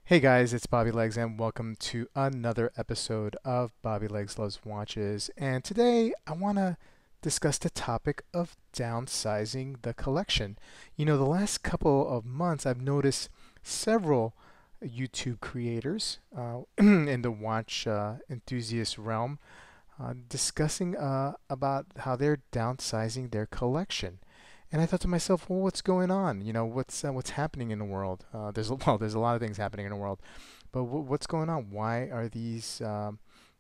Hey guys, it's Bobby Legs, and welcome to another episode of Bobby Legs Loves Watches. And today I want to discuss the topic of downsizing the collection. The last couple of months I've noticed several YouTube creators in the watch enthusiast realm discussing about how they're downsizing their collection. And I thought to myself, well, what's going on? What's happening in the world? There's a lot of things happening in the world, but what's going on? Why are these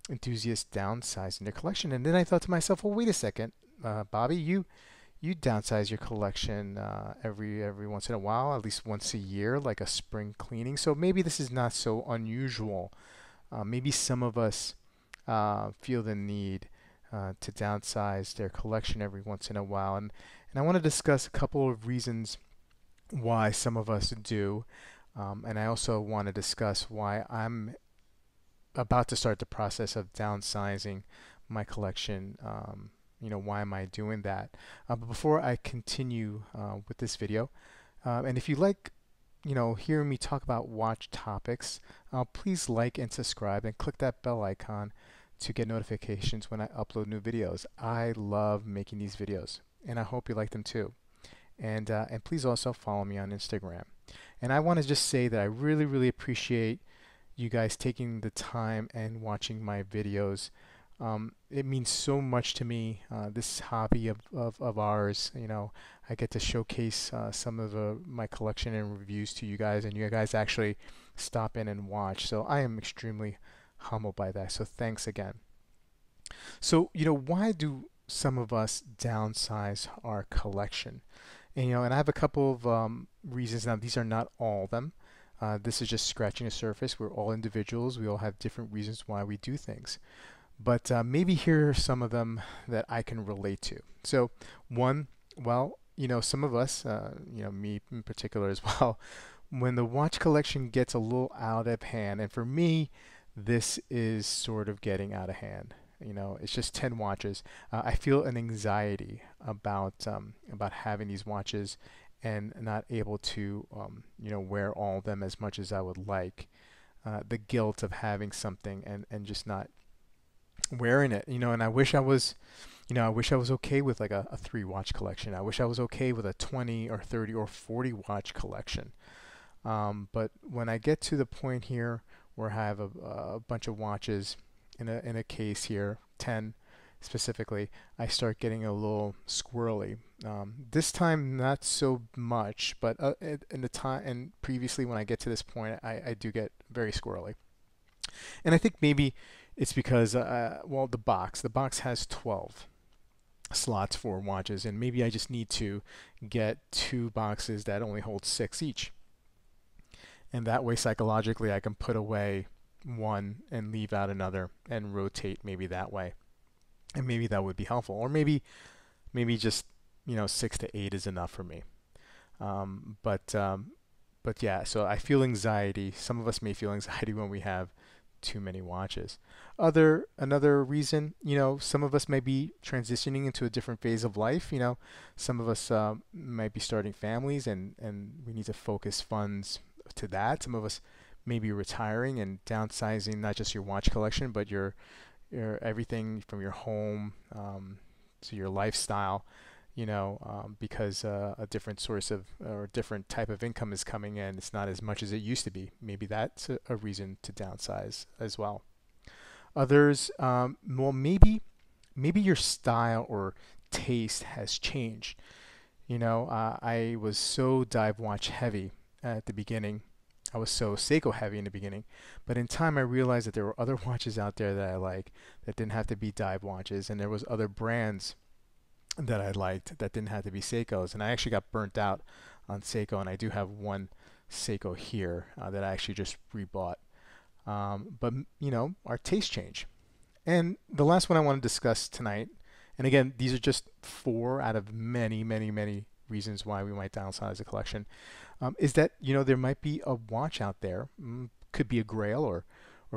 enthusiasts downsizing their collection? And then I thought to myself, well, wait a second, Bobby, you downsize your collection every once in a while, at least once a year, like a spring cleaning. So maybe this is not so unusual. Maybe some of us feel the need to downsize their collection every once in a while. And I want to discuss a couple of reasons why some of us do. And I also want to discuss why I'm about to start the process of downsizing my collection. Why am I doing that? But before I continue with this video, and if you like, hearing me talk about watch topics, please like and subscribe and click that bell icon to get notifications when I upload new videos. I love making these videos, and I hope you like them too. And please also follow me on Instagram. And I want to just say that I really, really appreciate you guys taking the time and watching my videos. It means so much to me, this hobby of ours. I get to showcase some of my collection and reviews to you guys, and you guys actually stop in and watch. So I am extremely humbled by that. So thanks again. So, why do some of us downsize our collection? And I have a couple of reasons. Now, these are not all of them. This is just scratching the surface. We're all individuals. We all have different reasons why we do things. But maybe here are some of them that I can relate to. So, one, well, some of us, me in particular as well, when the watch collection gets a little out of hand, and for me, this is sort of getting out of hand. It's just 10 watches. I feel an anxiety about having these watches and not able to wear all of them as much as I would like. The guilt of having something and just not wearing it. And I wish I was okay with like a 3 watch collection. I wish I was okay with a 20 or 30 or 40 watch collection. But when I get to the point here where I have a bunch of watches in a case here, 10 specifically, I start getting a little squirrely. This time not so much, but in the time and previously when I get to this point, I do get very squirrely. And I think maybe it's because the box has 12 slots for watches, and maybe I just need to get 2 boxes that only hold 6 each. And that way psychologically I can put away one and leave out another and rotate maybe that way. And maybe that would be helpful. Or maybe just 6 to 8 is enough for me. But yeah, so I feel anxiety. Some of us may feel anxiety when we have too many watches. Another reason, some of us may be transitioning into a different phase of life. Some of us might be starting families, and we need to focus funds to that. Some of us may be retiring and downsizing not just your watch collection, but your everything from your home to your lifestyle. Because a different source of or different type of income is coming in. It's not as much as it used to be. Maybe that's a reason to downsize as well. Others, well, maybe your style or taste has changed. I was so dive watch heavy at the beginning. I was so Seiko heavy in the beginning, but in time I realized that there were other watches out there that I like that didn't have to be dive watches, and there was other brands that I liked that didn't have to be Seikos. And I actually got burnt out on Seiko, and I do have one Seiko here that I actually just rebought. But our taste change. And the last one I want to discuss tonight, and again, these are just 4 out of many, many, many reasons why we might downsize a collection, is that there might be a watch out there, could be a Grail or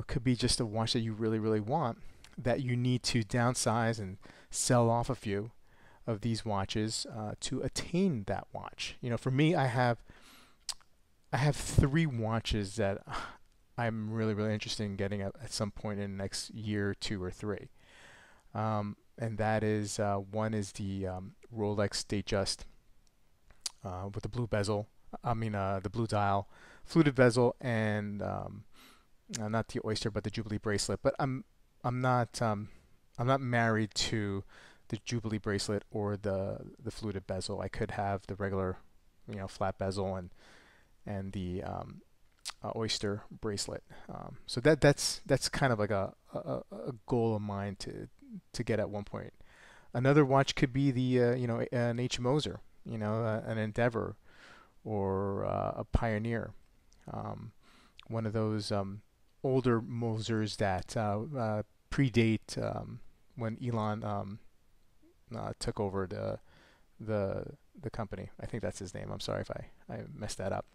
could be just a watch that you really, really want that you need to downsize and sell off a few of these watches to attain that watch. For me, I have 3 watches that I'm really, really interested in getting at some point in the next year, 2 or 3. And that is one is the Rolex Datejust with the blue bezel. I mean, the blue dial, fluted bezel, and not the Oyster, but the Jubilee bracelet. But I'm not I'm not married to the Jubilee bracelet or the fluted bezel. I could have the regular, flat bezel and the Oyster bracelet. So that's kind of like a goal of mine to get at one point. Another watch could be the an H. Moser, an Endeavor or a Pioneer, one of those older Mosers that predate when Elon took over the company. I think that's his name. I'm sorry if I messed that up.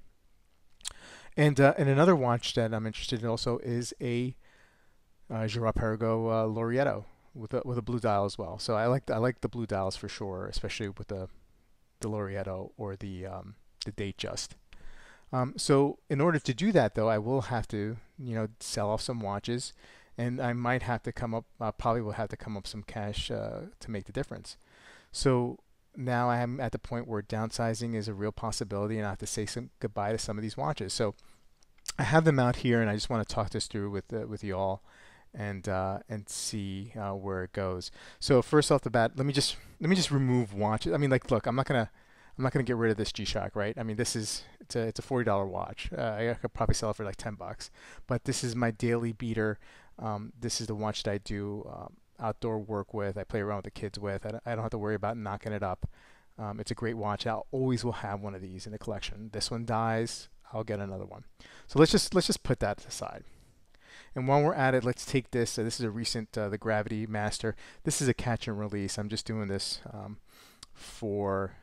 And another watch that I'm interested in also is a Girard-Perregaux Laureato with a blue dial as well. So I like the blue dials for sure, especially with the Laureato or the Datejust. So in order to do that, though, I will have to sell off some watches, and I might have to come up, probably will have to come up some cash to make the difference. So now I'm at the point where downsizing is a real possibility, and I have to say goodbye to some of these watches. So I have them out here, and I just want to talk this through with you all, and see where it goes. So first off the bat, let me just remove watches. I mean, like, look, I'm not gonna get rid of this G-Shock, right? I mean, it's a $40 watch. I could probably sell it for like $10, but this is my daily beater. This is the watch that I do outdoor work with. I play around with the kids with. I don't have to worry about knocking it up. It's a great watch. I always will have one of these in the collection. This one dies, I'll get another one. So let's just put that aside. And while we're at it, let's take this. This is a recent the Gravity Master. This is a catch and release. I'm just doing this for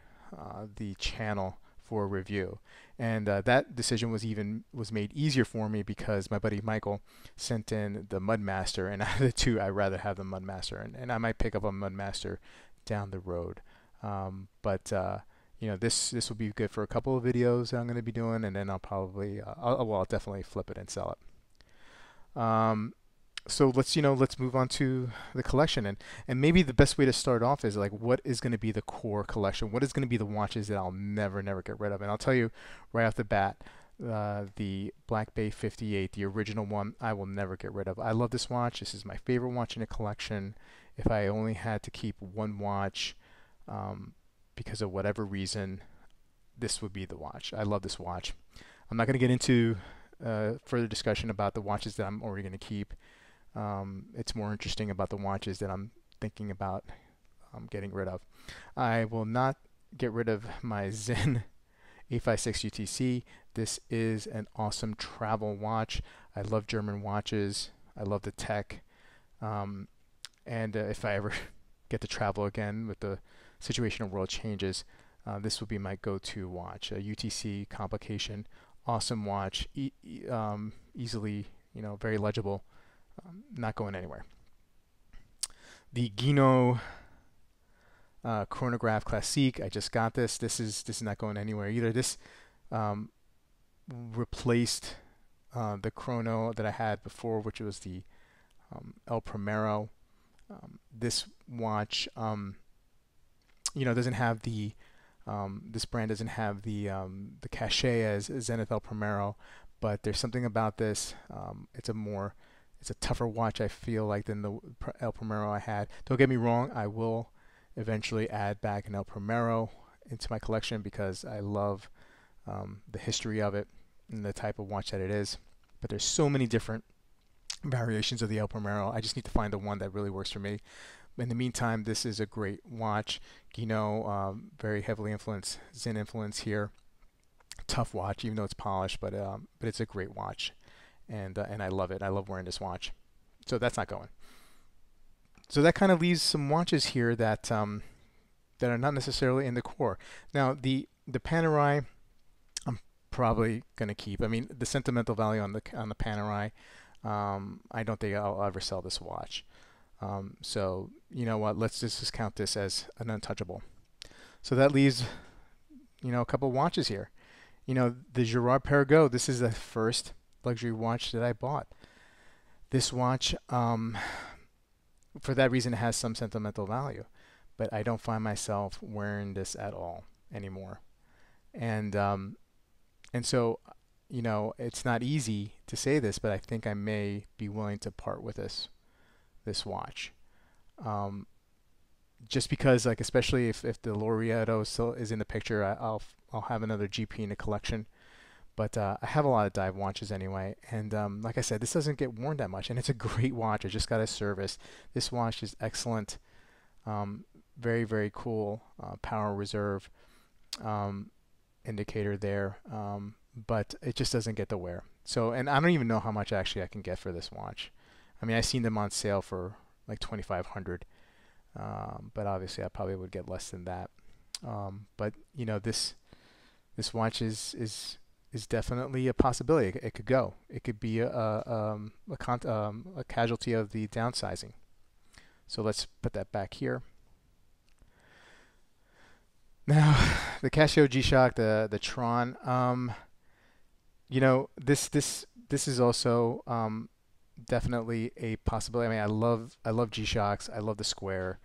the channel for a review, and that decision was made easier for me because my buddy Michael sent in the Mudmaster, and out of the two, I'd rather have the Mudmaster, and I might pick up a Mudmaster down the road. But this will be good for a couple of videos that I'm going to be doing, and then I'll probably I'll definitely flip it and sell it. So let's move on to the collection, and maybe the best way to start off is like, what is going to be the core collection? What is going to be the watches that I'll never get rid of? And I'll tell you right off the bat, the Black Bay 58, the original one, I will never get rid of. I love this watch. This is my favorite watch in the collection. If I only had to keep one watch, because of whatever reason, this would be the watch. I love this watch. I'm not going to get into further discussion about the watches that I'm already going to keep. It's more interesting about the watches that I'm thinking about getting rid of. I will not get rid of my Zen 856 UTC. This is an awesome travel watch. I love German watches. I love the tech. And if I ever get to travel again with the situation of world changes, this will be my go-to watch. A UTC complication, awesome watch, easily, very legible. Not going anywhere. The Guinot Chronograph Classique. I just got this. This is not going anywhere either. This replaced the chrono that I had before, which was the El Primero. This watch, doesn't have the this brand doesn't have the cachet as Zenith El Primero, but there's something about this. It's a tougher watch, I feel like, than the El Primero I had. Don't get me wrong, I will eventually add back an El Primero into my collection because I love the history of it and the type of watch that it is. But there's so many different variations of the El Primero. I just need to find the one that really works for me. In the meantime, this is a great watch. Guinot, very heavily influenced, Zen influence here. Tough watch, even though it's polished, but it's a great watch. And I love it. I love wearing this watch. So that's not going. So that kind of leaves some watches here that that are not necessarily in the core. Now the Panerai, I'm probably going to keep. I mean, the sentimental value on the Panerai, I don't think I'll ever sell this watch. So you know what? Let's just count this as an untouchable. So that leaves a couple watches here. The Girard-Perregaux. This is the first luxury watch that I bought. This watch, for that reason, it has some sentimental value, but I don't find myself wearing this at all anymore. And and so, it's not easy to say this, but I think I may be willing to part with this watch. Um, just because, like, especially if the Laureato still is in the picture, I'll have another GP in the collection. But I have a lot of dive watches anyway, and like I said, this doesn't get worn that much, and it's a great watch. I just got a service. This watch is excellent, very very cool power reserve um, indicator there, but it just doesn't get the wear. So, and I don't even know how much actually I can get for this watch. I mean, I've seen them on sale for like 2,500, but obviously I probably would get less than that. But this watch is definitely a possibility. It could go. It could be a casualty of the downsizing. So let's put that back here. Now, the Casio G-Shock, the Tron. This is also definitely a possibility. I mean, I love G-Shocks. I love the Square.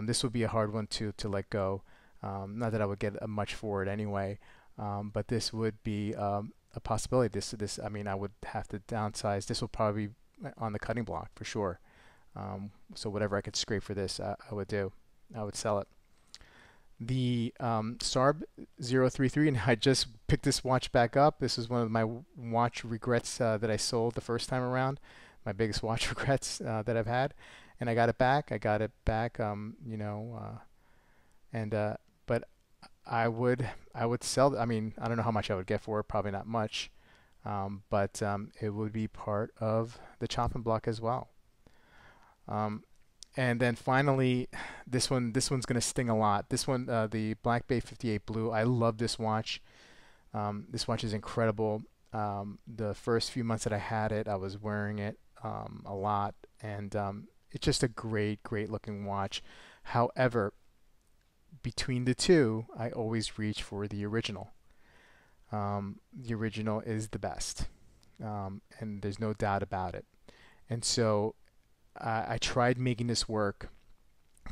This would be a hard one to let go. Not that I would get much for it anyway. But this would be a possibility. I mean, I would have to downsize. This will probably be on the cutting block for sure. So whatever I could scrape for this, I would do. I would sell it. The Sarb 033, and I just picked this watch back up. This is one of my watch regrets that I sold the first time around. My biggest watch regrets that I've had, and I got it back. And but I would sell. I mean, I don't know how much I would get for it. Probably not much, but it would be part of the chopping block as well. And then finally, this one's gonna sting a lot. This one, the Black Bay 58 Blue. I love this watch. This watch is incredible. The first few months that I had it, I was wearing it a lot, and it's just a great looking watch. However, between the two, I always reach for the original. The original is the best, and there's no doubt about it. And so I tried making this work,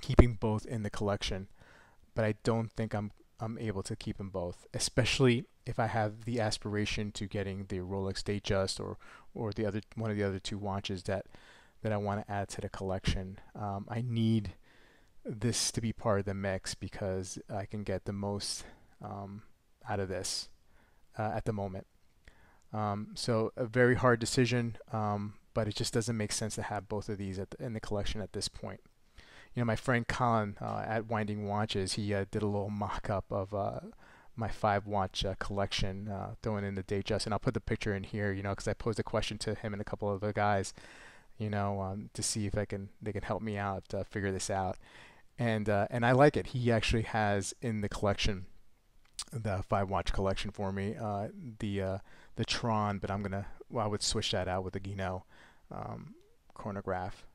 keeping both in the collection, but I don't think I'm able to keep them both, especially if I have the aspiration to getting the Rolex Datejust or the other one of the other two watches that I want to add to the collection. I need this to be part of the mix because I can get the most out of this at the moment. So a very hard decision, but it just doesn't make sense to have both of these in the collection at this point. My friend Colin at Winding Watches, he did a little mock-up of my 5-watch collection, throwing in the Datejust, and I'll put the picture in here, because I posed a question to him and a couple of the guys, to see if they can help me out figure this out. And I like it. He actually has in the collection, the 5-watch collection for me, the Tron, but I would switch that out with the Guinot chronograph.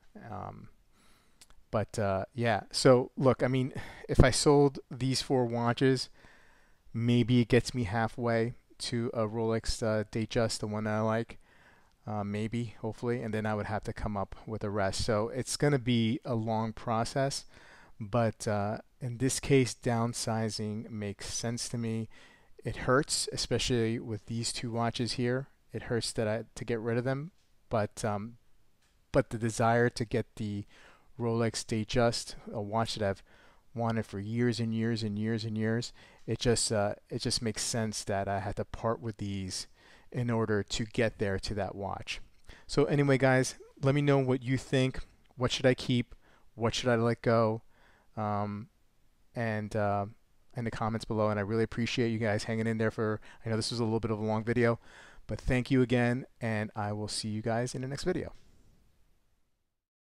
Yeah, so look, I mean, if I sold these 4 watches, maybe it gets me halfway to a Rolex Datejust, the one that I like. Maybe, hopefully, and then I would have to come up with the rest. So it's going to be a long process. But in this case, downsizing makes sense to me. It hurts, especially with these 2 watches here. It hurts to get rid of them, but the desire to get the Rolex Datejust, a watch that I've wanted for years and years and years and years, it just makes sense that I had to part with these in order to get there to that watch. So anyway, guys, let me know what you think. What should I keep? What should I let go? And in the comments below, and I really appreciate you guys hanging in there I know this was a little bit of a long video, but thank you again, and I will see you guys in the next video.